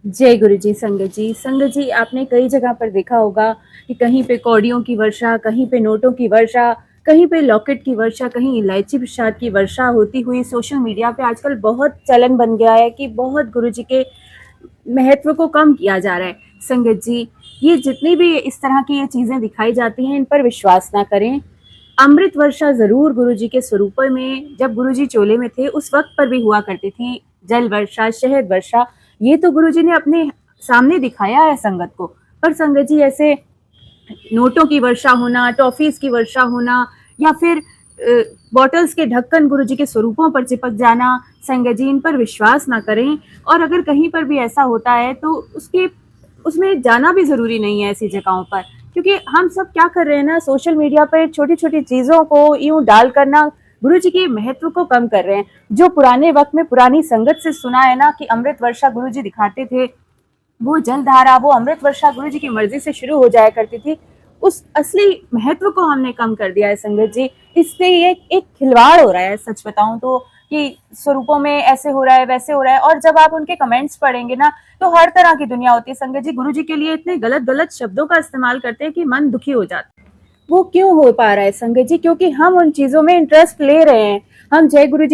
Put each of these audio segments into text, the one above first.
जय गुरु जी। संगत जी, संगत जी, आपने कई जगह पर देखा होगा कि कहीं पे कौड़ियों की वर्षा, कहीं पे नोटों की वर्षा, कहीं पे लॉकेट की वर्षा, कहीं इलायची प्रसाद की वर्षा होती हुई सोशल मीडिया पे आजकल बहुत चलन बन गया है कि बहुत गुरु जी के महत्व को कम किया जा रहा है। संगत जी, ये जितनी भी इस तरह की ये चीजें दिखाई जाती हैं, इन पर विश्वास ना करें। अमृत वर्षा जरूर गुरु जी के स्वरूप में, जब गुरु जी चोले में थे उस वक्त पर भी हुआ करती थी। जल वर्षा, शहद वर्षा, ये तो गुरु जी ने अपने सामने दिखाया है संगत को। पर संगत जी, ऐसे नोटों की वर्षा होना, टॉफीज की वर्षा होना, या फिर बॉटल्स के ढक्कन गुरु जी के स्वरूपों पर चिपक जाना, संगत जी इन पर विश्वास ना करें। और अगर कहीं पर भी ऐसा होता है तो उसमें जाना भी जरूरी नहीं है ऐसी जगहों पर। क्योंकि हम सब क्या कर रहे हैं ना, सोशल मीडिया पर छोटी छोटी चीजों को यूं डाल करना गुरु जी के महत्व को कम कर रहे हैं। जो पुराने वक्त में पुरानी संगत से सुना है ना कि अमृत वर्षा गुरु जी दिखाते थे, वो जलधारा, वो अमृत वर्षा गुरु जी की मर्जी से शुरू हो जाया करती थी, उस असली महत्व को हमने कम कर दिया है संगत जी। इससे ये एक खिलवाड़ हो रहा है, सच बताऊं तो, कि स्वरूपों में ऐसे हो रहा है, वैसे हो रहा है। और जब आप उनके कमेंट्स पढ़ेंगे ना, तो हर तरह की दुनिया होती है संगत जी। गुरु जी के लिए इतने गलत गलत शब्दों का इस्तेमाल करते हैं कि मन दुखी हो जाता है। वो क्यों हो पा रहा है संगत जी? क्योंकि हम उन चीजों में इंटरेस्ट ले रहे हैं। हम जय गुरु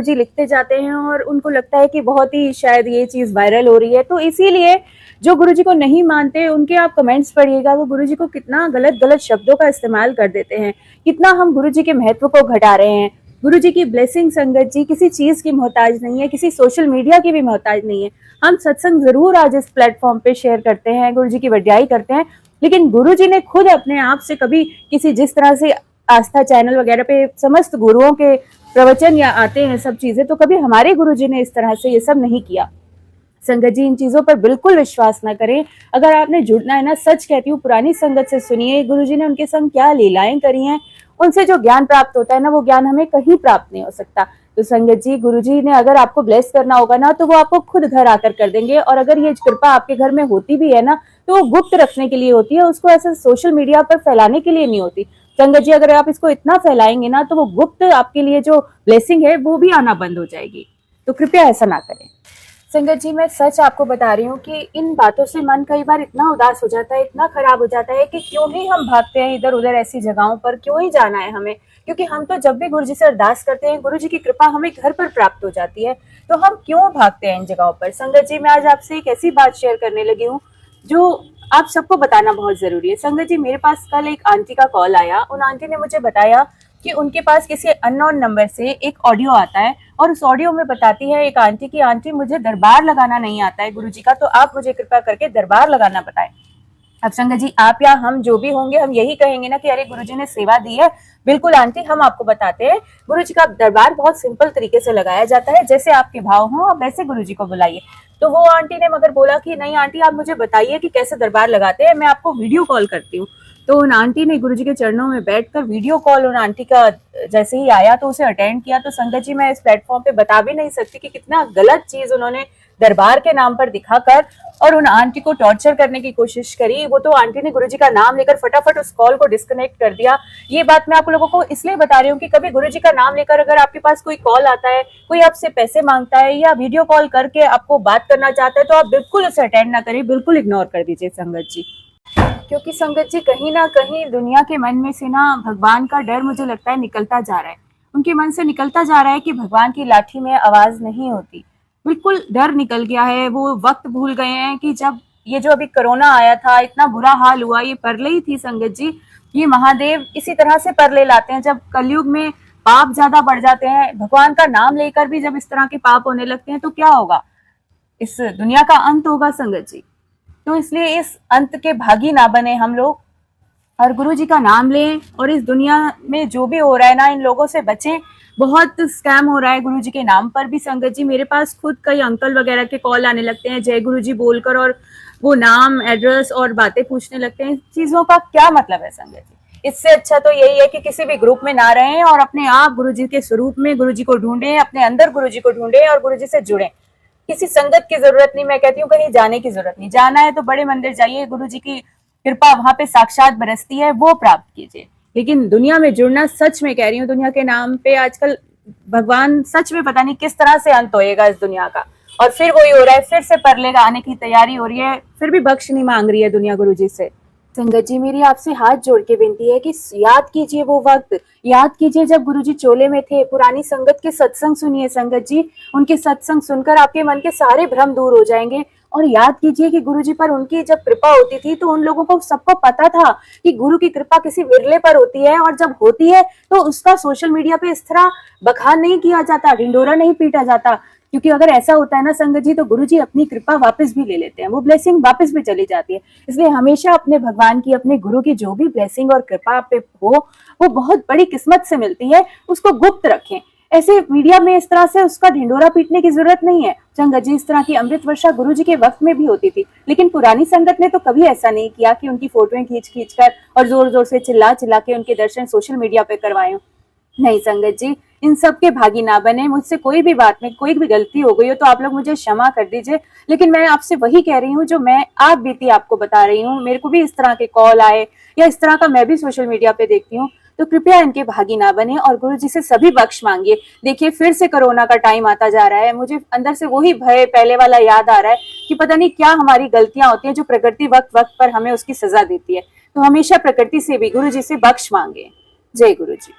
जी लिखते जाते हैं और उनको लगता है कि बहुत ही शायद ये चीज वायरल हो रही है, तो इसीलिए जो गुरु जी को नहीं मानते उनके आप कमेंट्स पढ़िएगा, वो गुरु जी को कितना गलत गलत शब्दों का इस्तेमाल कर देते हैं। कितना हम गुरु जी के महत्व को घटा रहे हैं। गुरु जी की ब्लेसिंग संगत जी किसी चीज की मोहताज नहीं है, किसी सोशल मीडिया की भी मोहताज नहीं है। हम सत्संग जरूर आज इस प्लेटफॉर्म पे शेयर करते हैं, गुरु जी की वड्याई करते हैं, लेकिन गुरु जी ने खुद अपने आप से कभी किसी, जिस तरह से आस्था चैनल वगैरह पे समस्त गुरुओं के प्रवचन या आते हैं सब चीजें, तो कभी हमारे गुरु जी ने इस तरह से ये सब नहीं किया। संगत जी, इन चीजों पर बिल्कुल विश्वास ना करें। अगर आपने जुड़ना है ना, सच कहती हूँ, पुरानी संगत से सुनिए गुरु जी ने उनके संग क्या लीलाएं करी हैं। उनसे जो ज्ञान प्राप्त होता है ना, वो ज्ञान हमें कहीं प्राप्त नहीं हो सकता। तो संगत जी, गुरु जी ने अगर आपको ब्लेस करना होगा ना, तो वो आपको खुद घर आकर कर देंगे। और अगर ये कृपा आपके घर में होती भी है ना, तो वो गुप्त रखने के लिए होती है, उसको ऐसे सोशल मीडिया पर फैलाने के लिए नहीं होती। संगत जी, अगर आप इसको इतना फैलाएंगे ना, तो वो गुप्त आपके लिए जो ब्लेसिंग है वो भी आना बंद हो जाएगी। तो कृपया ऐसा ना करें। संगत जी, मैं सच आपको बता रही हूँ कि इन बातों से मन कई बार इतना उदास हो जाता है, इतना खराब हो जाता है कि क्यों ही हम भागते हैं इधर उधर ऐसी जगहों पर, क्यों ही जाना है हमें। क्योंकि हम तो जब भी गुरु जी से अरदास करते हैं, गुरु जी की कृपा हमें घर पर प्राप्त हो जाती है, तो हम क्यों भागते हैं इन जगहों पर। संगत जी, मैं आज आपसे एक ऐसी बात शेयर करने लगी हूँ जो आप सबको बताना बहुत जरूरी है। संगत जी, मेरे पास कल एक आंटी का कॉल आया। उन आंटी ने मुझे बताया कि उनके पास किसी अननोन नंबर से एक ऑडियो आता है, और उस ऑडियो में बताती है एक आंटी की, आंटी मुझे दरबार लगाना नहीं आता है गुरुजी का, तो आप मुझे कृपा करके दरबार लगाना बताएं। अब संगत जी, आप या हम जो भी होंगे, हम यही कहेंगे ना कि अरे गुरुजी ने सेवा दी है। बिल्कुल आंटी, हम आपको बताते हैं, गुरुजी का दरबार बहुत सिंपल तरीके से लगाया जाता है। जैसे आपके भाव हो, आप वैसे गुरुजी को बुलाइए। तो वो आंटी ने मगर बोला कि नहीं आंटी, आप मुझे बताइए कि कैसे दरबार लगाते हैं, मैं आपको वीडियो कॉल करती हूँ। तो उन आंटी ने गुरुजी के चरणों में बैठकर वीडियो कॉल उन आंटी का जैसे ही आया तो उसे अटेंड किया। तो संगत जी, मैं इस प्लेटफॉर्म पे बता भी नहीं सकती कि कितना गलत चीज उन्होंने दरबार के नाम पर दिखाकर और उन आंटी को टॉर्चर करने की कोशिश करी। वो तो आंटी ने गुरुजी का नाम लेकर फटाफट उस कॉल को डिस्कनेक्ट कर दिया। ये बात मैं आप लोगों को इसलिए बता रही हूँ कि कभी गुरुजी का नाम लेकर अगर आपके पास कोई कॉल आता है, कोई आपसे पैसे मांगता है या वीडियो कॉल करके आपको बात करना चाहता है, तो आप बिल्कुल उसे अटेंड ना करें, बिल्कुल इग्नोर कर दीजिए संगत जी। क्योंकि संगत जी, कहीं ना कहीं दुनिया के मन में से ना भगवान का डर मुझे लगता है निकलता जा रहा है। उनके मन से निकलता जा रहा है कि भगवान की लाठी में आवाज नहीं होती। बिल्कुल डर निकल गया है। वो वक्त भूल गए हैं कि जब ये जो अभी कोरोना आया था, इतना बुरा हाल हुआ, ये परले ही थी संगत जी। ये महादेव इसी तरह से परले लाते हैं, जब कलयुग में पाप ज्यादा बढ़ जाते हैं, भगवान का नाम लेकर भी जब इस तरह के पाप होने लगते हैं, तो क्या होगा? इस दुनिया का अंत होगा संगत जी। तो इसलिए इस अंत के भागी ना बने हम लोग, और गुरु जी का नाम लें। और इस दुनिया में जो भी हो रहा है ना, इन लोगों से बचें। बहुत स्कैम हो रहा है गुरु जी के नाम पर भी संगत जी। मेरे पास खुद कई अंकल वगैरह के कॉल आने लगते हैं जय गुरु जी बोलकर, और वो नाम, एड्रेस और बातें पूछने लगते हैं। चीजों का क्या मतलब है संगत जी? इससे अच्छा तो यही है कि किसी भी ग्रुप में ना रहें और अपने आप गुरु जी के स्वरूप में गुरु जी को ढूंढें, अपने अंदर गुरु जी को ढूंढें और गुरु जी से जुड़ें। किसी संगत की जरूरत नहीं, मैं कहती हूँ कहीं जाने की जरूरत नहीं। जाना है तो बड़े मंदिर जाइए, गुरु जी की कृपा वहां पे साक्षात बरसती है, वो प्राप्त कीजिए। लेकिन दुनिया में जुड़ना, सच में कह रही हूँ, दुनिया के नाम पे आजकल भगवान, सच में पता नहीं किस तरह से अंत होएगा इस दुनिया का। और फिर वही हो रहा है, फिर से परले आने की तैयारी हो रही है, फिर भी बख्श नहीं मांग रही है दुनिया गुरु जी से। संगत जी, मेरी आपसे हाथ जोड़ के विनती है कि याद कीजिए वो वक्त, याद कीजिए जब गुरुजी चोले में थे। पुरानी संगत के सत्संग सुनिए संगत जी, उनके सत्संग सुनकर आपके मन के सारे भ्रम दूर हो जाएंगे। और याद कीजिए कि गुरुजी पर उनकी जब कृपा होती थी तो उन लोगों को सबको पता था कि गुरु की कृपा किसी विरले पर होती है, और जब होती है तो उसका सोशल मीडिया पे इस तरह बखान नहीं किया जाता, ढिंडोरा नहीं पीटा जाता। क्योंकि अगर ऐसा होता है ना संगत जी, तो गुरु जी अपनी कृपा वापस भी ले लेते हैं, वो ब्लेसिंग वापस भी चली जाती है। इसलिए हमेशा अपने भगवान की, अपने गुरु की जो भी ब्लेसिंग और कृपा पे हो, वो बहुत बड़ी किस्मत से मिलती है, उसको गुप्त रखें। ऐसे मीडिया में इस तरह से उसका ढिंडोरा पीटने की जरूरत नहीं है। संगत जी, इस तरह की अमृत वर्षा गुरु जी के वक्त में भी होती थी, लेकिन पुरानी संगत ने तो कभी ऐसा नहीं किया कि उनकी फोटोएं खींच खींच कर और जोर जोर से चिल्ला चिल्ला के उनके दर्शन सोशल मीडिया पे करवाए। नहीं संगत जी, इन सब के भागी ना बने। मुझसे कोई भी बात में कोई भी गलती हो गई हो तो आप लोग मुझे क्षमा कर दीजिए, लेकिन मैं आपसे वही कह रही हूँ जो मैं आप बीती आपको बता रही हूँ। मेरे को भी इस तरह के कॉल आए या इस तरह का मैं भी सोशल मीडिया पे देखती हूँ, तो कृपया इनके भागी ना बने और गुरु जी से सभी बख्श मांगिए। देखिए, फिर से कोरोना का टाइम आता जा रहा है, मुझे अंदर से वही भय पहले वाला याद आ रहा है कि पता नहीं क्या हमारी गलतियां होती हैं जो प्रकृति वक्त वक्त पर हमें उसकी सजा देती है। तो हमेशा प्रकृति से भी गुरु जी से बख्श मांगे। जय गुरु जी।